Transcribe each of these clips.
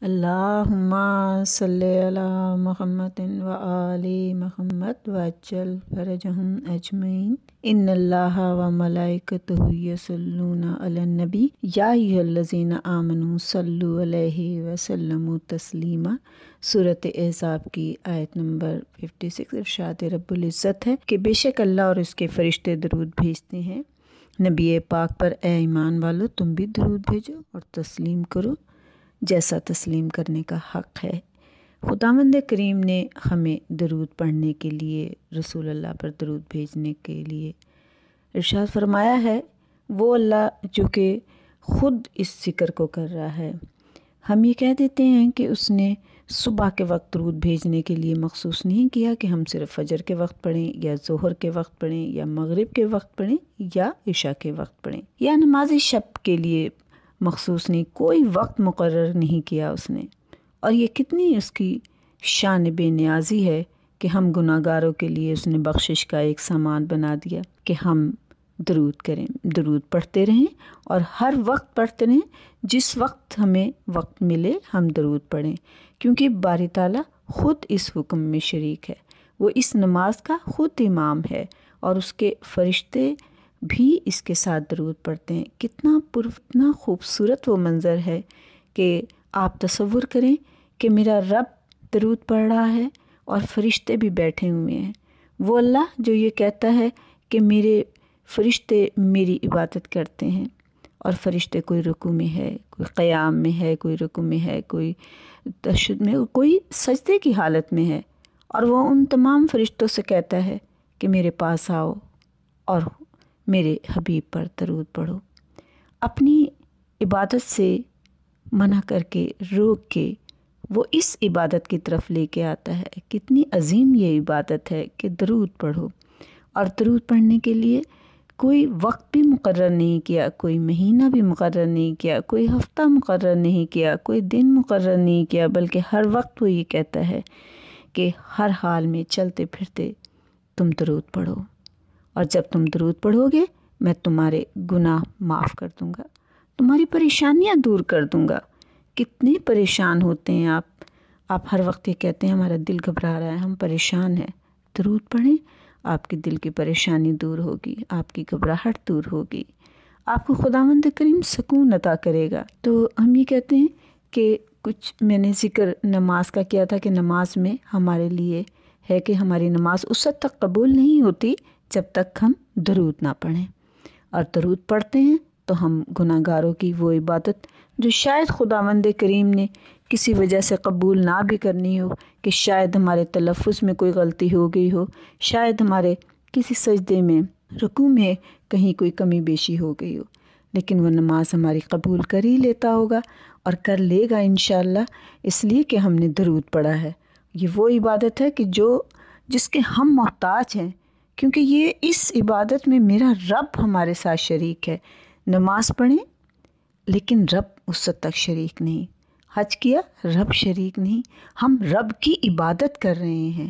اللہم صلی علی محمد و آل محمد وعجل فرجہم اجمعین ان اللہ و ملائکتہ یصلون علی النبی یا ایھا الذین آمنوا صلوا علیہ وسلموا تسلیما۔ سورۃ احزاب کی آیت نمبر 56 ارشاد رب العزت ہے کہ بے شک اللہ اور اس کے فرشتے درود بھیجتے ہیں نبی پاک پر، اے ایمان والو تم بھی درود بھیجو اور تسلیم کرو جیسا تسلیم کرنے کا حق ہے۔ خداوند کریم نے ہمیں درود پڑھنے کے لیے، رسول اللہ پر درود بھیجنے کے لیے ارشاد فرمایا ہے۔ وہ اللہ جو کہ خود اس ذکر کو کر رہا ہے، ہم یہ کہہ دیتے ہیں کہ اس نے صبح کے وقت درود بھیجنے کے لیے مخصوص نہیں کیا کہ ہم صرف فجر کے وقت پڑھیں یا ظہر کے وقت پڑھیں یا مغرب کے وقت پڑھیں یا عشاء کے وقت پڑھیں یا نماز شب کے لیے مخصوص نہیں، کوئی وقت مقرر نہیں کیا اس نے۔ اور یہ کتنی اس کی شان بے نیازی ہے کہ ہم گناہ گاروں کے لیے اس نے بخشش کا ایک سامان بنا دیا کہ ہم درود کریں، درود پڑھتے رہیں اور ہر وقت پڑھتے رہیں، جس وقت ہمیں وقت ملے ہم درود پڑھیں، کیونکہ باری تعالیٰ خود اس حکم میں شریک ہے، وہ اس نماز کا خود امام ہے اور اس کے فرشتے بھی اس کے ساتھ درود پڑھتے ہیں۔ کتنا خوبصورت وہ منظر ہے کہ آپ تصور کریں کہ میرا رب درود پڑھ رہا ہے اور فرشتے بھی بیٹھے ہوئے ہیں۔ وہ اللہ جو یہ کہتا ہے کہ میرے فرشتے میری عبادت کرتے ہیں، اور فرشتے کوئی رکوع میں ہے، کوئی قیام میں ہے، کوئی رکوع میں ہے، کوئی تشہد میں، کوئی سجدے کی حالت میں ہے، اور وہ ان تمام فرشتوں سے کہتا ہے کہ میرے پاس آؤ اور میرے حبیب پر درود پڑھو۔ اپنی عبادت سے منع کر کے، روک کے، وہ اس عبادت کی طرف لے کے آتا ہے۔ کتنی عظیم یہ عبادت ہے کہ درود پڑھو، اور درود پڑھنے کے لیے کوئی وقت بھی مقرر نہیں کیا، کوئی مہینہ بھی مقرر نہیں کیا، کوئی ہفتہ مقرر نہیں کیا، کوئی دن مقرر نہیں کیا، بلکہ ہر وقت وہ یہ کہتا ہے کہ ہر حال میں چلتے پھرتے تم درود پڑھو، اور جب تم درود پڑھو گے میں تمہارے گناہ معاف کر دوں گا، تمہاری پریشانیاں دور کر دوں گا۔ کتنے پریشان ہوتے ہیں آپ ہر وقت یہ کہتے ہیں ہمارا دل گھبرا رہا ہے، ہم پریشان ہیں، درود پڑھیں، آپ کے دل کی پریشانی دور ہوگی، آپ کی گھبراہٹ دور ہوگی، آپ کو خداوند کریم سکون عطا کرے گا۔ تو ہم یہ کہتے ہیں کہ کچھ میں نے ذکر نماز کا کیا تھا کہ نماز میں ہمارے لیے ہے کہ ہماری نماز اس وقت تک قبول نہیں ہوتی جب تک ہم درود نہ پڑھیں، اور درود پڑھتے ہیں تو ہم گناہ گاروں کی وہ عبادت جو شاید خداوند کریم نے کسی وجہ سے قبول نہ بھی کرنی ہو، کہ شاید ہمارے تلفظ میں کوئی غلطی ہو گئی ہو، شاید ہمارے کسی سجدے میں، رکوع میں کہیں کوئی کمی بیشی ہو گئی ہو، لیکن وہ نماز ہماری قبول کر ہی لیتا ہوگا اور کر لے گا انشاءاللہ، اس لیے کہ ہم نے درود پڑھا ہے۔ یہ وہ عبادت ہے کہ جس کے ہم محتاج ہیں، کیونکہ یہ اس عبادت میں میرا رب ہمارے ساتھ شریک ہے۔ نماز پڑھیں لیکن رب اس وقت تک شریک نہیں، حج کیا رب شریک نہیں، ہم رب کی عبادت کر رہے ہیں،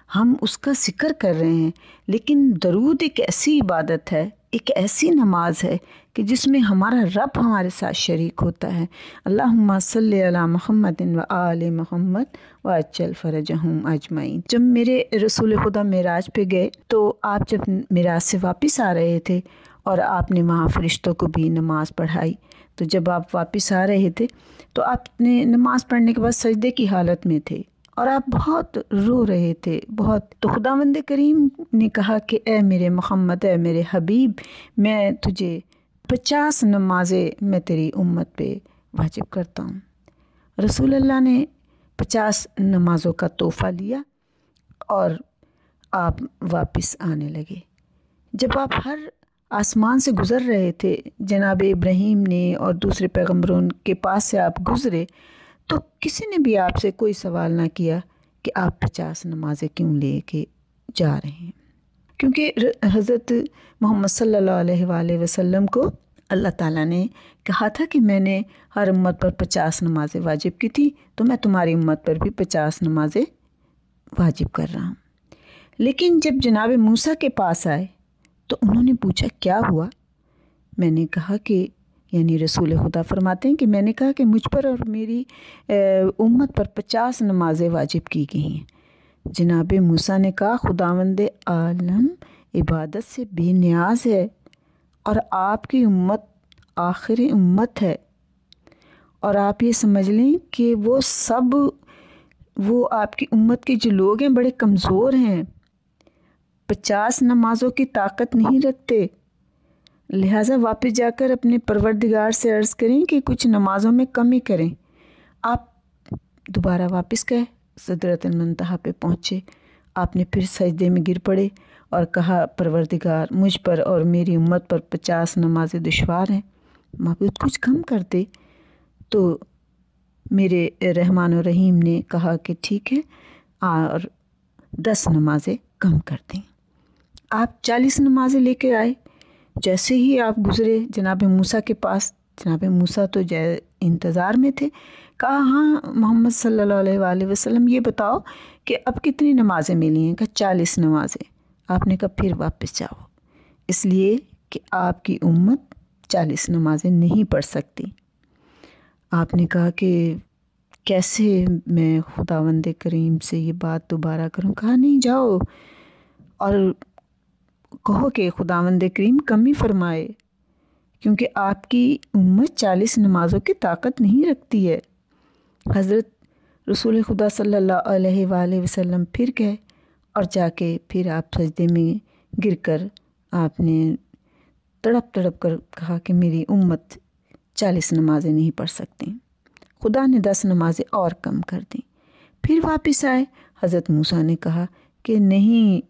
ہم اس کا ذکر کر رہے ہیں، لیکن درود ایک ایسی عبادت ہے، ایک ایسی نماز ہے کہ جس میں ہمارا رب ہمارے ساتھ شریک ہوتا ہے۔ اللہم صلی علی محمد و آل محمد وعجل فرجہم اجمعین۔ جب میرے رسول خدا معراج پہ گئے تو آپ جب معراج سے واپس آ رہے تھے اور آپ نے وہاں فرشتوں کو بھی نماز پڑھائی، تو جب آپ واپس آ رہے تھے تو آپ نے نماز پڑھنے کے بعد سجدے کی حالت میں تھے اور آپ بہت رو رہے تھے، بہت۔ تو خداوند کریم نے کہا کہ اے میرے محمد، اے میرے حبیب، میں تجھے 50 نمازیں میں تیری امت پہ واجب کرتا ہوں۔ رسول اللہ نے 50 نمازوں کا تحفہ لیا اور آپ واپس آنے لگے۔ جب آپ ہر آسمان سے گزر رہے تھے، جناب ابراہیم نے اور دوسرے پیغمبروں کے پاس سے آپ گزرے، تو کسی نے بھی آپ سے کوئی سوال نہ کیا کہ آپ 50 نمازیں کیوں لے کے جا رہے ہیں، کیونکہ حضرت محمد صلی اللہ علیہ وآلہ وسلم کو اللہ تعالیٰ نے کہا تھا کہ میں نے ہر امت پر 50 نمازیں واجب کی تھی، تو میں تمہاری امت پر بھی 50 نمازیں واجب کر رہا ہوں۔ لیکن جب جناب موسیٰ کے پاس آئے تو انہوں نے پوچھا کیا ہوا؟ میں نے کہا کہ یعنی رسول خدا فرماتے ہیں کہ میں نے کہا کہ مجھ پر اور میری امت پر 50 نمازیں واجب کی گئی ہیں۔ جناب موسیٰ نے کہا خداوند عالم عبادت سے بے نیاز ہے اور آپ کی امت آخر امت ہے، اور آپ یہ سمجھ لیں کہ وہ آپ کی امت کے جو لوگ ہیں بڑے کمزور ہیں، 50 نمازوں کی طاقت نہیں رکھتے، لہٰذا واپس جا کر اپنے پروردگار سے عرض کریں کہ کچھ نمازوں میں کمی کریں۔ آپ دوبارہ واپس گئے، سدرۃ المنتہا پہ پہنچے، آپ نے پھر سجدے میں گر پڑے اور کہا پروردگار مجھ پر اور میری امت پر 50 نمازیں دشوار ہیں، معبود کچھ کم کر دے۔ تو میرے رحمان و رحیم نے کہا کہ ٹھیک ہے، اور 10 نمازیں کم کر دیں۔ آپ 40 نمازیں لے کے آئے۔ جیسے ہی آپ گزرے جناب موسیٰ کے پاس، جناب موسیٰ تو انتظار میں تھے، کہا ہاں محمد صلی اللہ علیہ وآلہ وسلم یہ بتاؤ کہ اب کتنی نمازیں ملی ہیں؟ کہا 40 نمازیں۔ آپ نے کہا پھر واپس جاؤ، اس لیے کہ آپ کی امت 40 نمازیں نہیں پڑھ سکتی۔ آپ نے کہا کہ کیسے میں خداوند کریم سے یہ بات دوبارہ کروں؟ کہا نہیں، جاؤ اور کہو کہ خداوند کریم کمی فرمائے، کیونکہ آپ کی امت 40 نمازوں کی طاقت نہیں رکھتی ہے۔ حضرت رسول خدا صلی اللہ علیہ وآلہ وسلم پھر گئے اور جا کے پھر آپ سجدے میں گر کر آپ نے تڑپ تڑپ کر کہا کہ میری امت 40 نمازیں نہیں پڑھ سکتی، خدا نے 10 نمازیں اور کم کر دیں۔ پھر واپس آئے، حضرت موسیٰ نے کہا کہ نہیں،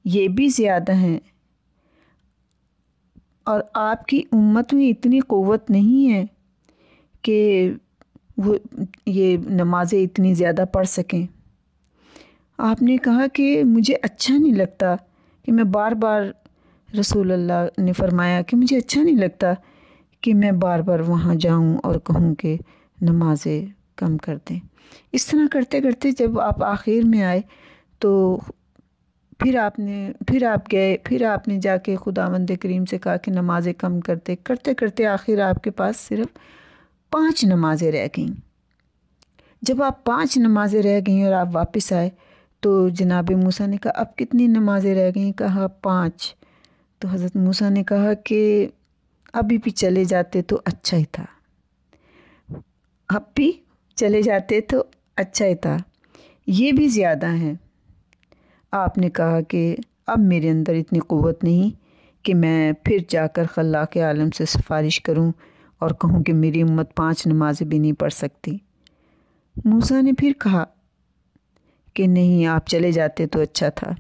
یہ بھی زیادہ ہیں، اور آپ کی امت میں اتنی قوت نہیں ہے کہ وہ یہ نمازیں اتنی زیادہ پڑھ سکیں۔ آپ نے کہا کہ مجھے اچھا نہیں لگتا کہ میں بار بار، رسول اللہ نے فرمایا کہ مجھے اچھا نہیں لگتا کہ میں بار بار وہاں جاؤں اور کہوں کہ نمازیں کم کر دیں۔ اس طرح کرتے کرتے جب آپ آخر میں آئے تو پھر آپ گئے، پھر آپ نے جا کے خداوند کریم سے کہا کہ نمازیں کم کرتے کرتے آخر آپ کے پاس صرف 5 نمازیں رہ گئیں۔ جب آپ 5 نمازیں رہ گئیں اور آپ واپس آئے تو جناب موسیٰ نے کہا اب کتنی نمازیں رہ گئیں؟ کہا 5۔ تو حضرت موسیٰ نے کہا کہ ابھی بھی چلے جاتے تو اچھا ہی تھا، اب بھی چلے جاتے تو اچھا ہی تھا، یہ بھی زیادہ ہیں۔ آپ نے کہا کہ اب میرے اندر اتنی قوت نہیں کہ میں پھر جا کر خلاق عالم سے سفارش کروں اور کہوں کہ میری امت 5 نمازیں بھی نہیں پڑھ سکتی۔ موسیٰ نے پھر کہا کہ نہیں، آپ چلے جاتے تو اچھا تھا۔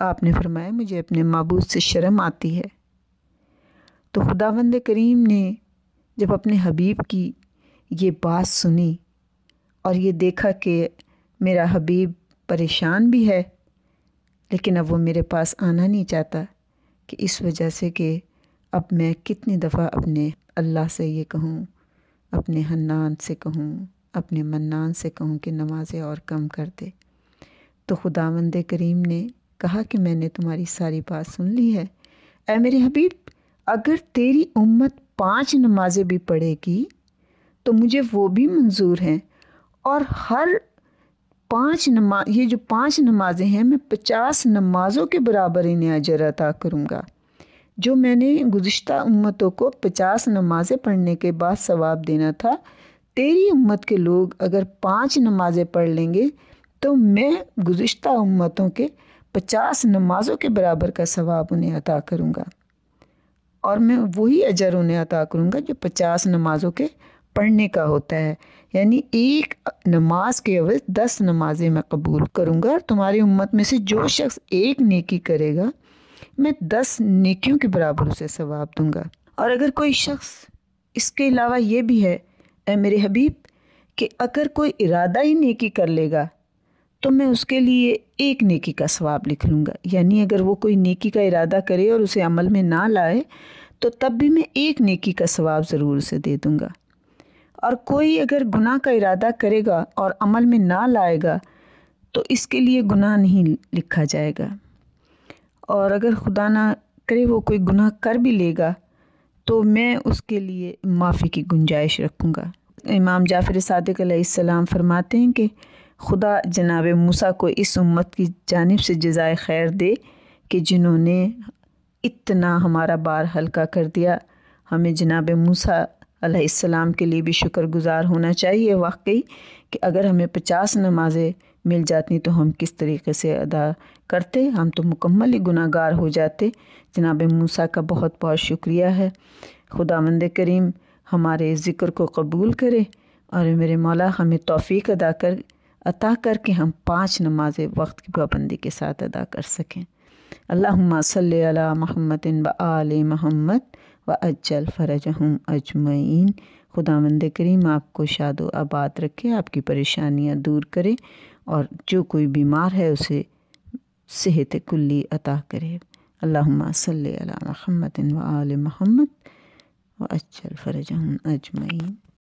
آپ نے فرمایا مجھے اپنے معبود سے شرم آتی ہے۔ تو خداوند کریم نے جب اپنے حبیب کی یہ بات سنی اور یہ دیکھا کہ میرا حبیب پریشان بھی ہے لیکن اب وہ میرے پاس آنا نہیں چاہتا، کہ اس وجہ سے کہ اب میں کتنی دفعہ اپنے اللہ سے یہ کہوں، اپنے حنان سے کہوں، اپنے منان سے کہوں کہ نمازیں اور کم کر دے۔ تو خداوند کریم نے کہا کہ میں نے تمہاری ساری بات سن لی ہے، اے میرے حبیب، اگر تیری امت 5 نمازیں بھی پڑھے گی تو مجھے وہ بھی منظور ہیں، اور ہر 5 یہ جو 5 نمازیں ہیں میں 50 نمازوں کے برابر انہیں اجر عطا کروں گا۔ جو میں نے گزشتہ امتوں کو 50 نمازیں پڑھنے کے بعد ثواب دینا تھا، تیری امت کے لوگ اگر 5 نمازیں پڑھ لیں گے تو میں گزشتہ امتوں کے 50 نمازوں کے برابر کا ثواب انہیں عطا کروں گا، اور میں وہی اجر انہیں عطا کروں گا جو 50 نمازوں کے پڑھنے کا ہوتا ہے، یعنی ایک نماز کے عوض 10 نمازیں میں قبول کروں گا، اور تمہاری امت میں سے جو شخص ایک نیکی کرے گا میں 10 نیکیوں کے برابر اسے ثواب دوں گا۔ اور اگر کوئی شخص، اس کے علاوہ یہ بھی ہے اے میرے حبیب کہ اگر کوئی ارادہ ہی نیکی کر لے گا تو میں اس کے لیے 1 نیکی کا ثواب لکھ لوں گا، یعنی اگر وہ کوئی نیکی کا ارادہ کرے اور اسے عمل میں نہ لائے تو تب بھی میں 1 نیکی کا ثواب ضرور اسے دے دوں گا، اور کوئی اگر گناہ کا ارادہ کرے گا اور عمل میں نہ لائے گا تو اس کے لیے گناہ نہیں لکھا جائے گا، اور اگر خدا نہ کرے وہ کوئی گناہ کر بھی لے گا تو میں اس کے لیے معافی کی گنجائش رکھوں گا۔ امام جعفر صادق علیہ السلام فرماتے ہیں کہ خدا جناب موسیٰ کو اس امت کی جانب سے جزائے خیر دے کہ جنہوں نے اتنا ہمارا بار ہلکا کر دیا۔ ہمیں جناب موسیٰ علیہ السلام کے لیے بھی شکر گزار ہونا چاہیے واقعی، کہ اگر ہمیں 50 نمازیں مل جاتی تو ہم کس طریقے سے ادا کرتے، ہم تو مکمل ہی گناہ گار ہو جاتے۔ جناب موسیٰ کا بہت بہت شکریہ ہے۔ خداوند کریم ہمارے ذکر کو قبول کرے اور میرے مولا ہمیں توفیق عطا کر کے ہم 5 نمازیں وقت کی پابندی کے ساتھ ادا کر سکیں۔ اللہم صلی علی محمد و آل محمد وعجل فرجہم اجمعین۔ خداوند کریم آپ کو شاد و آباد رکھے، آپ کی پریشانیاں دور کرے، اور جو کوئی بیمار ہے اسے صحت کلی عطا کرے۔ اللہم صلی علی محمد و آل محمد وعجل فرجہم اجمعین۔